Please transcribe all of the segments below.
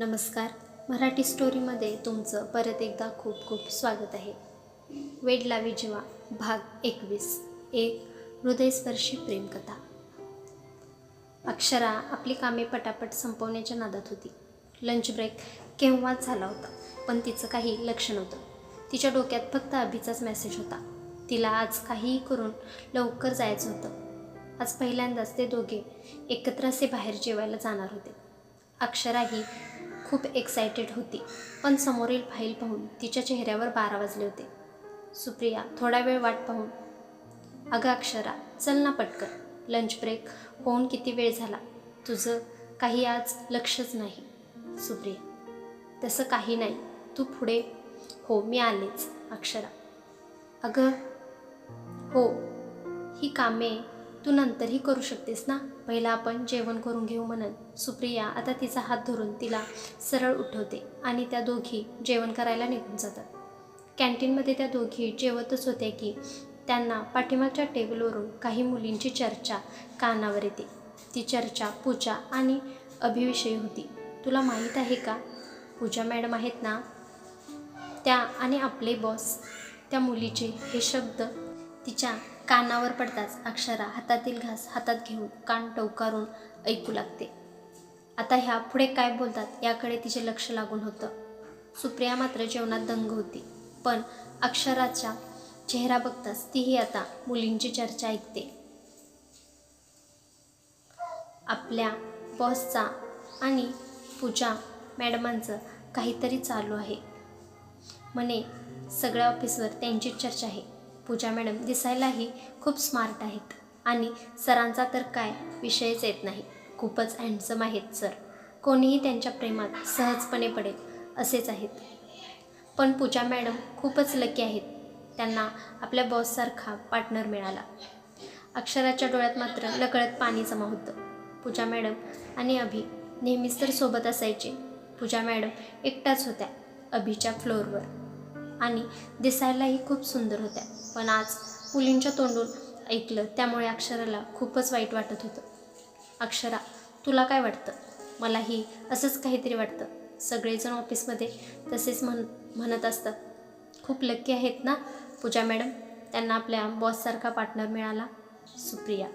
नमस्कार. मराठी स्टोरीमध्ये तुमचं परत एकदा खूप खूप स्वागत आहे. वेड लावी जेव्हा भाग 21. एक हृदयस्पर्शी प्रेमकथा. अक्षरा आपली कामे पटापट संपवण्याच्या नादात होती. लंच ब्रेक केव्हाच झाला होता, पण तिचं काही लक्ष नव्हतं. तिच्या डोक्यात फक्त अभिचाच मेसेज होता. तिला आज काहीही करून लवकर जायचं होतं. आज पहिल्यांदाच ते दोघे एकत्र असे बाहेर जेवायला जाणार होते. अक्षरा ही खूप एक्सायटेड होती, पण समोरील फाईल पाहून तिच्या चेहऱ्यावर 12 वाजले होते. सुप्रिया थोडा वेळ वाट पाहून, अगं अक्षरा, चल ना पटकन, लंच ब्रेक होऊन किती वेळ झाला, तुझं काही आज लक्षच नाही. सुप्रिया, तसं काही नाही, तू पुढे हो, मी आलेच. अक्षरा, अगं हो, ही कामे तू नंतरही करू शकतेस ना, पहिला आपण जेवण करून घेऊ म्हणत सुप्रिया आता तिचा हात धरून तिला सरळ उठवते आणि त्या दोघी जेवण करायला निघून जातात. कॅन्टीनमध्ये त्या दोघी जेवतच होत्या की त्यांना पाठीमागच्या टेबलवरून काही मुलींची चर्चा कानावर येते. ती चर्चा पूजा आणि अभिविषयी होती. तुला माहीत आहे का, पूजा मॅडम आहेत ना त्या आणि आपले बॉस, त्या मुलीचे हे शब्द तिच्या कानावर पडताच अक्षरा हातातील घास हातात घेऊन कान टवकारून ऐकू लागते. आता ह्या पुढे काय बोलतात याकडे तिचे लक्ष लागून होतं. सुप्रिया मात्र जेवणात दंग होती, पण अक्षराचा चेहरा बघताच तीही आता मुलींची चर्चा ऐकते. आपल्या बॉसचा आणि पूजा मॅडमांचं काहीतरी चालू आहे म्हणे. सगळ्या ऑफिसवर त्यांचीच चर्चा आहे. पूजा मॅडम दिसायलाही खूप स्मार्ट आहेत आणि सरांचा तर काय विषयच येत नाही. खूपच हँडसम आहेत सर. कोणीही त्यांच्या प्रेमात सहजपणे पडेल असेच आहेत. पण पूजा मॅडम खूपच लकी आहेत, त्यांना आपल्या बॉससारखा पार्टनर मिळाला. अक्षराच्या डोळ्यात मात्र नकळत पाणी जमा होतं. पूजा मॅडम आणि अभि नेहमीच तर सोबत असायचे. पूजा मॅडम एकटाच होत्या अभिच्या फ्लोअरवर आणि दिसायलाही खूप सुंदर होत्या. पण आज मुलींच्या तोंडून ऐकलं त्यामुळे अक्षराला खूपच वाईट वाटत होतं. अक्षरा, तुला काय वाटतं? मलाही असंच काहीतरी वाटतं. सगळेजण ऑफिसमध्ये तसेच म्हणत असतात. खूप लकी आहेत ना पूजा मॅडम, त्यांना आपल्या बॉससारखा पार्टनर मिळाला. सुप्रिया.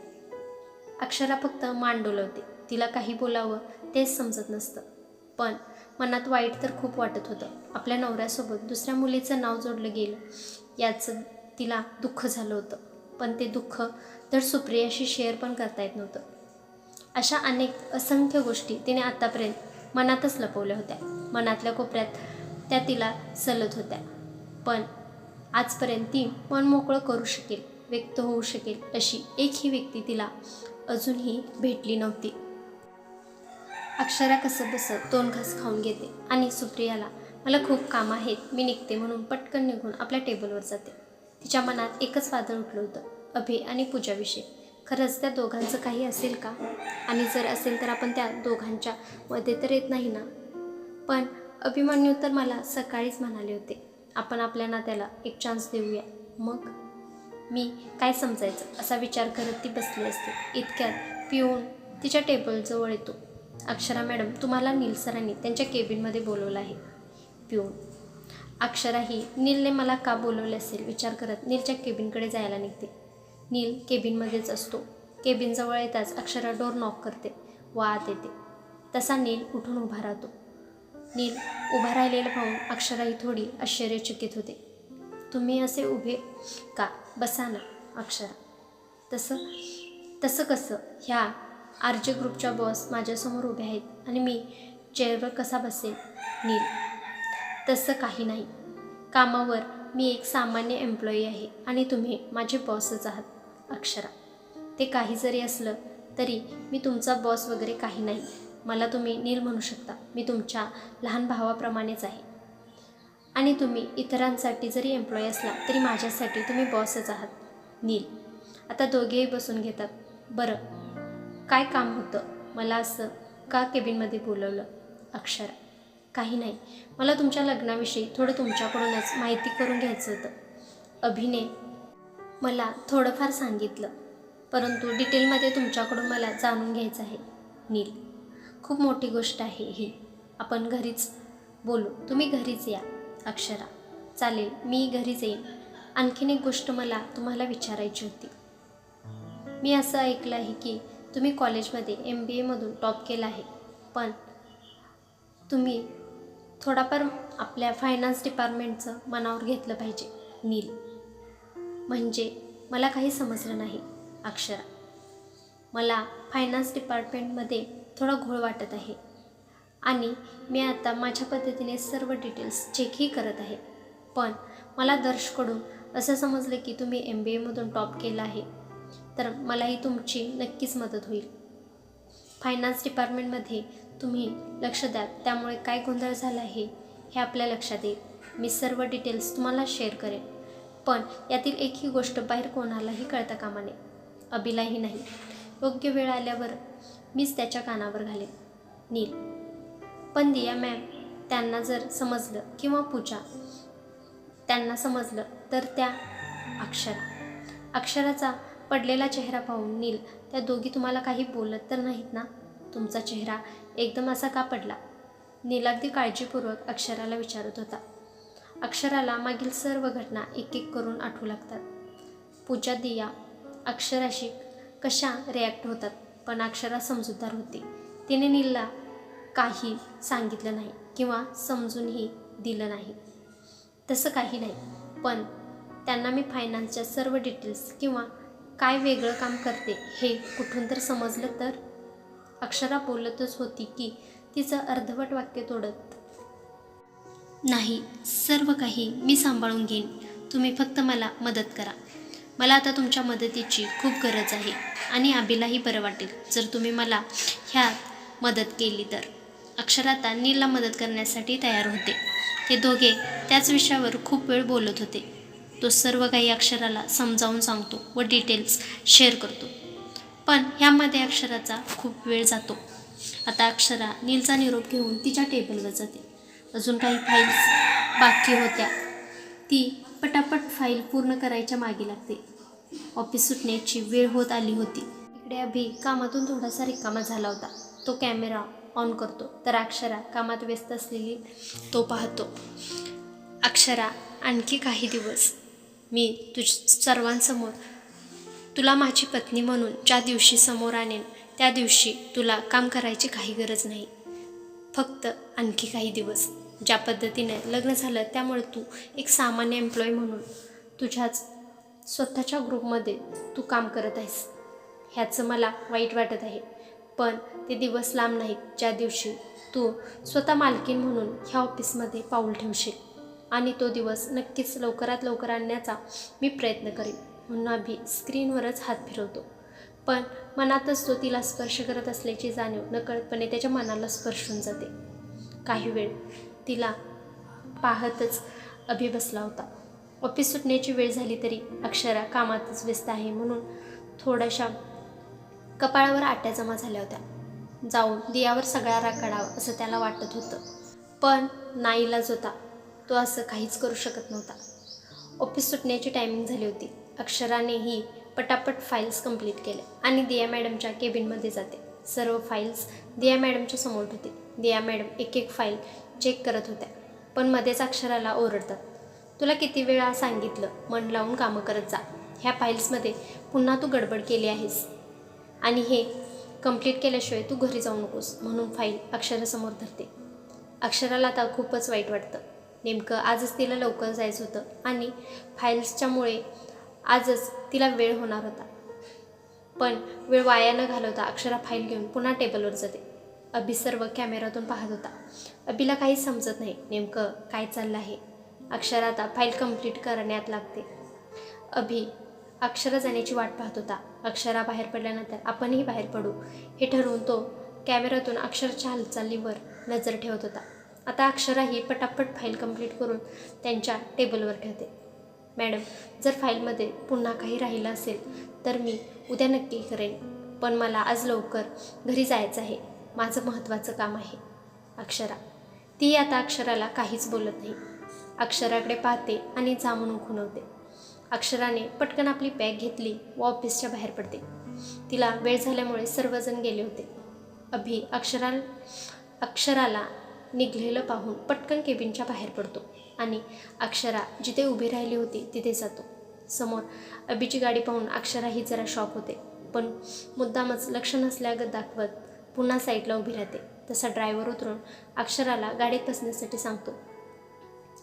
अक्षरा फक्त मान डोलवते. तिला काही बोलावं तेच समजत नसतं, पण मनात वाईट तर खूप वाटत होतं. आपल्या नवऱ्यासोबत दुसऱ्या मुलीचं नाव जोडलं गेलं याचं तिला दुःख झालं होतं, पण ते दुःख तर सुप्रियाशी शेअर पण करता येत नव्हतं. अशा अनेक असंख्य गोष्टी तिने आतापर्यंत मनातच लपवल्या होत्या. मनातल्या कोपऱ्यात त्या तिला सलत होत्या, पण आजपर्यंत ती मन मोकळं करू शकेल, व्यक्त होऊ शकेल अशी एकही व्यक्ती तिला अजूनही भेटली नव्हती. अक्षरा कसं बसत 2 घास खाऊन घेते आणि सुप्रियाला मला खूप काम आहेत, मी निघते म्हणून पटकन निघून आपल्या टेबलवर जाते. तिच्या मनात एकच वादळ उठलं होतं, अभि आणि पूजाविषयी. खरंच त्या दोघांचं काही असेल का? आणि जर असेल तर आपण त्या दोघांच्या मध्ये तर येत नाही ना? पण अभिमन्यू तर मला सकाळीच म्हणाले होते, आपण आपल्या नात्याला एक चान्स देऊया. मग मी काय समजायचं असा विचार करत ती बसली असते. इतक्यात पिऊन तिच्या टेबलजवळ येतो. अक्षरा मॅडम, तुम्हाला नील सरांनी त्यांच्या केबिनमध्ये बोलवलं आहे. पिऊन. अक्षरा ही नीलने मला का बोलवले असेल विचार करत नीलच्या केबिनकडे जायला निघते. नील केबिनमध्येच असतो. केबिनजवळ येताच अक्षरा डोर नॉक करते व आत येते. तसा नील उठून उभा राहतो. नील उभा राहिलेलं पाहून अक्षरा ही थोडी आश्चर्यचकित होते. तुम्ही असे उभे का? बसा ना. अक्षरा, तसं कसं? ह्या आरजे ग्रुपच्या बॉस माझ्यासमोर उभे आहेत आणि मी चेअरवर कसा बसेल? नील, तसं काही नाही. कामावर मी एक सामान्य एम्प्लॉई आहे आणि तुम्ही माझे बॉसच आहात. अक्षरा, ते काही जरी असलं तरी मी तुमचा बॉस वगैरे काही नाही. मला तुम्ही नील म्हणू शकता. मी तुमच्या लहान भावाप्रमाणेच आहे आणि तुम्ही इतरांसाठी जरी एम्प्लॉई असला तरी माझ्यासाठी तुम्ही बॉसच आहात. नील. आता दोघेही बसून घेतात. बरं, काय काम होतं? मला असं का केबिनमध्ये बोलवलं? अक्षरा, काही नाही, मला तुमच्या लग्नाविषयी थोडं तुमच्याकडूनच माहिती करून घ्यायचं होतं. अभिने मला थोडंफार सांगितलं, परंतु डिटेलमध्ये तुमच्याकडून मला जाणून घ्यायचं आहे. नील, खूप मोठी गोष्ट आहे ही. आपण घरीच बोलू, तुम्ही घरीच या. अक्षरा: चालेल, मी घरीच येईन. आणखीन एक गोष्ट मला तुम्हाला विचारायची होती. मी असं ऐकलं आहे की तुम्ही कॉलेजमध्ये MBAमधून टॉप केला आहे, पण तुम्ही थोडाफार आपल्या फायनान्स डिपार्टमेंटचं मनावर घेतलं पाहिजे. नील: म्हणजे मला काही समजलं नाही. अक्षरा: मला फायनान्स डिपार्टमेंटमध्ये थोडा घोळ वाटत आहे आणि मी आता माझ्या पद्धतीने सर्व डिटेल्स चेकही करत आहे. पण मला दर्शकडून असं समजलं की तुम्ही MBAमधून टॉप केलं आहे, तर मलाही तुमची नक्कीच मदत होईल. फायनान्स डिपार्टमेंटमध्ये तुम्ही लक्ष द्या, त्यामुळे काय गोंधळ झाला आहे हे आपल्या लक्षात येईल. मी सर्व डिटेल्स तुम्हाला शेअर करेन, पण यातील एकही गोष्ट बाहेर कोणालाही कळता कामा नये. अभिलाही नाही. योग्य वेळ आल्यावर मीच त्याच्या कानावर घालेन. नील: पण दिया मॅम, त्यांना जर समजलं किंवा पूजा त्यांना समजलं तर त्या. अक्षराचा पडलेला चेहरा पाहून नील: त्या दोघी तुम्हाला काही बोलत तर नाहीत ना? तुमचा चेहरा एकदम असा का पडला? नील अगदी काळजीपूर्वक अक्षराला विचारत होता. अक्षराला मागील सर्व घटना एक एक करून आठवू लागतात. पूजा, दिया अक्षराशी कशा रिॲक्ट होतात, पण अक्षरा समजूतदार होती. तिने नीलला काही सांगितलं नाही किंवा समजूनही दिलं नाही. तसं काही नाही, पण त्यांना मी फायनान्सच्या सर्व डिटेल्स किंवा काय वेगळं काम करते हे कुठून तर समजलं तर. अक्षरा बोलतच होती की तिचं अर्धवट वाक्य तोडत. नाही, सर्व काही मी सांभाळून घेईन. तुम्ही फक्त मला मदत करा. मला आता तुमच्या मदतीची खूप गरज आहे आणि अभिलाही बरं वाटेल जर तुम्ही मला ह्यात मदत केली तर. अक्षरा आता नीलला मदत करण्यासाठी तयार होते. ते दोघे त्याच विषयावर खूप वेळ बोलत होते. तो सर्व काही अक्षराला समजावून सांगतो व डिटेल्स शेअर करतो, पण ह्यामध्ये अक्षराचा खूप वेळ जातो. आता अक्षरा नीलचा निरोप घेऊन तिच्या टेबलवर जाते. अजून काही फाईल्स बाकी होत्या, ती पटापट फाईल पूर्ण करायच्या मागे लागते. ऑफिस सुटण्याची वेळ होत आली होती. इकडे अभि कामातून थोडासा रिकामा झाला होता. तो कॅमेरा ऑन करतो तर अक्षरा कामात व्यस्त असलेली तो पाहतो. अक्षरा: आणखी काही दिवस मी सर्वांसमोर तुला माझी पत्नी म्हणून ज्या दिवशी समोर आणेन त्या दिवशी तुला काम करायची काही गरज नाही. फक्त आणखी काही दिवस. ज्या पद्धतीने लग्न झालं त्यामुळे तू एक सामान्य एम्प्लॉई म्हणून तुझ्याच स्वतःच्या ग्रुपमध्ये तू काम करत आहेस, ह्याचं मला वाईट वाटत आहे. पण ते दिवस लांब नाहीत ज्या दिवशी तू स्वतः मालकीण म्हणून ह्या ऑफिसमध्ये पाऊल ठेवशील, आणि तो दिवस नक्कीच लवकरात लवकर आणण्याचा मी प्रयत्न करेन. म्हणून अभि स्क्रीनवरच हात फिरवतो, पण मनातच तो तिला स्पर्श करत असल्याची जाणीव नकळतपणे त्याच्या मनाला स्पर्शून जाते. काही वेळ तिला पाहतच अभि बसला होता. ऑफिस सुटण्याची वेळ झाली तरी अक्षरा कामातच व्यस्त आहे म्हणून थोड्याशा कपाळावर आट्या जमा झाल्या होत्या. जाऊन दियावर सगळा राग काढावा असं त्याला वाटत होतं, पण नाईलाज होता. तो असं काहीच करू शकत नव्हता. ऑफिस सुटण्याची टायमिंग झाली होती. अक्षरानेही पटापट फाईल्स कंप्लीट केल्या आणि दिया मॅडमच्या केबिनमध्ये जाते. सर्व फाईल्स दिया मॅडमच्या समोर होते. दिया मॅडम एक एक फाईल चेक करत होत्या, पण मध्येच अक्षराला ओरडतात. तुला किती वेळा सांगितलं मन लावून कामं करत जा. ह्या फाईल्समध्ये पुन्हा तू गडबड केली आहेस आणि हे कंप्लीट केल्याशिवाय तू घरी जाऊ नकोस. म्हणून फाईल अक्षरासमोर धरते. अक्षराला आता खूपच वाईट वाटतं. नेमकं आजच तिला लवकर जायचं होतं आणि फाईल्सच्यामुळे आजच तिला वेळ होणार होता. पण वेळ वाया न घालवता अक्षरा फाईल घेऊन पुन्हा टेबलवर जाते. अभि सर्व कॅमेऱ्यातून पाहत होता. अभिला काही समजत नाही नेमकं काय चाललं आहे. अक्षरा आता फाईल कंप्लीट करण्यात लागते. अभि अक्षरा जाण्याची वाट पाहत होता. अक्षरा बाहेर पडल्यानंतर आपणही बाहेर पडू हे ठरवून तो कॅमेऱ्यातून अक्षराच्या हालचालीवर नजर ठेवत होता. आता अक्षरा ही पटापट फाईल कंप्लीट करून त्यांच्या टेबलवर ठेवते. मॅडम, जर फाईलमध्ये पुन्हा काही राहिलं असेल तर मी उद्या नक्की करेन, पण मला आज लवकर घरी जायचं आहे. माझं महत्त्वाचं काम आहे. अक्षरा. ती आता अक्षराला काहीच बोलत नाही. अक्षराकडे पाहते आणि जा म्हणून खुणवते. अक्षराने पटकन आपली बॅग घेतली व ऑफिसच्या बाहेर पडते. तिला वेळ झाल्यामुळे सर्वजण गेले होते. अभि अक्षराला निघलेलं पाहून पटकन केबिनच्या बाहेर पडतो आणि अक्षरा जिथे उभी राहिली होती तिथे जातो. समोर अभिची गाडी पाहून अक्षराही जरा शॉक होते, पण मुद्दामच लक्ष नसल्यागत दाखवत पुन्हा साईडला उभी राहते. तसा ड्रायव्हर उतरून अक्षराला गाडीत बसण्यासाठी सांगतो.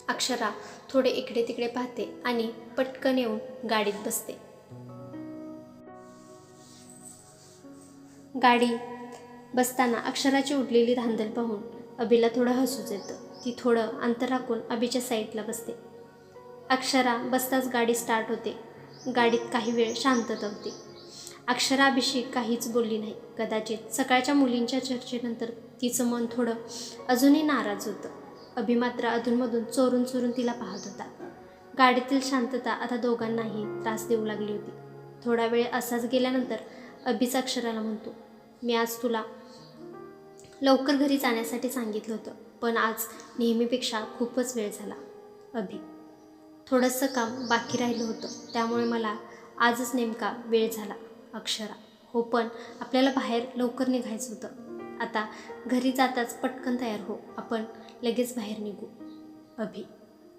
अक्षरा थोडे इकडे तिकडे पाहते आणि पटकन येऊन गाडीत बसते. गाडी बसताना अक्षराची उडलेली धांदल पाहून अभिला थोडं हसूच येतं. ती थोडं अंतर राखून अभिच्या साईडला बसते. अक्षरा बसताच गाडी स्टार्ट होते. गाडीत काही वेळ शांतता होती. अक्षरा अभिशी काहीच बोलली नाही. कदाचित सकाळच्या मुलींच्या चर्चेनंतर तिचं मन थोडं अजूनही नाराज होतं. अभि मात्र अधूनमधून चोरून चोरून तिला पाहत होता. गाडीतील शांतता आता दोघांनाही त्रास देऊ लागली होती. थोडा वेळ असाच गेल्यानंतर अभिच अक्षराला म्हणतो, मी आज तुला लवकर घरी जाण्यासाठी सांगितलं होतं, पण आज नेहमीपेक्षा खूपच वेळ झाला. अभि, थोडंसं काम बाकी राहिलं होतं, त्यामुळे मला आजच नेमका वेळ झाला. अक्षरा, हो पण आपल्याला बाहेर लवकर निघायचं होतं. आता घरी जाताच पटकन तयार हो, आपण लगेच बाहेर निघू. अभि,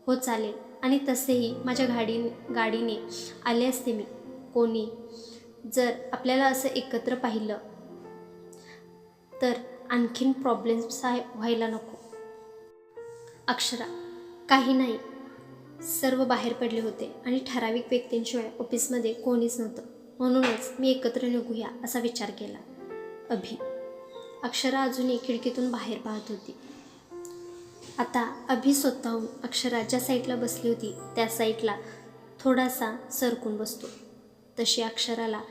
हो चालेल, आणि तसेही माझ्या गाडीने आले असते मी. कोणी जर आपल्याला असं एकत्र पाहिलं तर आणखीन प्रॉब्लेम्स व्हायला नको. अक्षरा, काही नाही, सर्व बाहेर पडले होते आणि ठराविक व्यक्तींशिवाय ऑफिसमध्ये कोणीच नव्हतं, म्हणूनच मी एकत्र निघूया असा विचार केला. अभि, अक्षरा अजूनही खिडकीतून बाहेर पाहत होती. आता अभि स्वतःहून अक्षरा ज्या साईडला बसली होती त्या साईडला थोडासा सरकून बसतो. तशी अक्षराला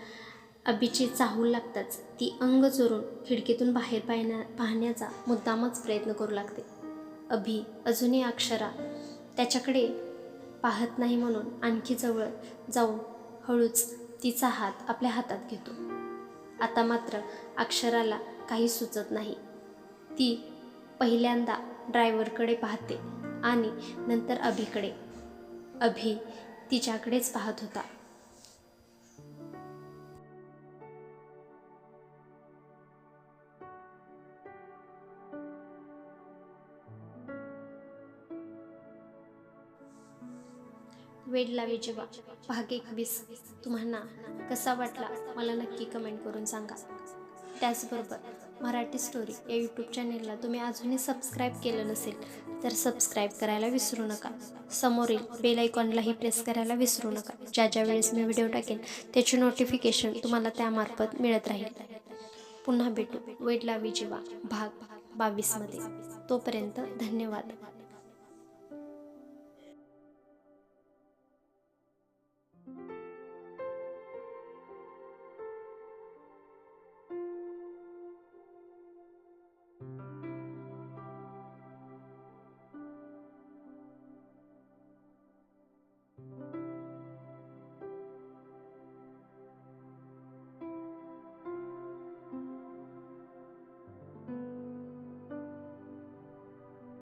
अभिची चाहूल लागताच ती अंग चोरून खिडकीतून बाहेर पाहण्याचा मुद्दामच प्रयत्न करू लागते. अभि अजूनही अक्षरा त्याच्याकडे पाहत नाही म्हणून आणखी जवळ जाऊन हळूच तिचा हात आपल्या हातात घेतो. आता मात्र अक्षराला काही सुचत नाही. ती पहिल्यांदा ड्रायव्हरकडे पाहते आणि नंतर अभिकडे. अभि तिच्याकडेच पाहत होता. वेड लावे जेव्हा भाग 21 तुम्हाला कसा वाटला मला नक्की कमेंट करून सांगा. त्याचबरोबर मराठी स्टोरी या यूट्यूब चॅनेलला तुम्ही अजूनही सबस्क्राईब केलं नसेल तर सबस्क्राईब करायला विसरू नका. समोरील बेल आयकॉनलाही प्रेस करायला विसरू नका. ज्या ज्या वेळेस मी व्हिडिओ टाकेन त्याची नोटिफिकेशन तुम्हाला त्यामार्फत मिळत राहील. पुन्हा भेटू वेड लावे जेव्हा भाग 22 मध्ये. तोपर्यंत धन्यवाद.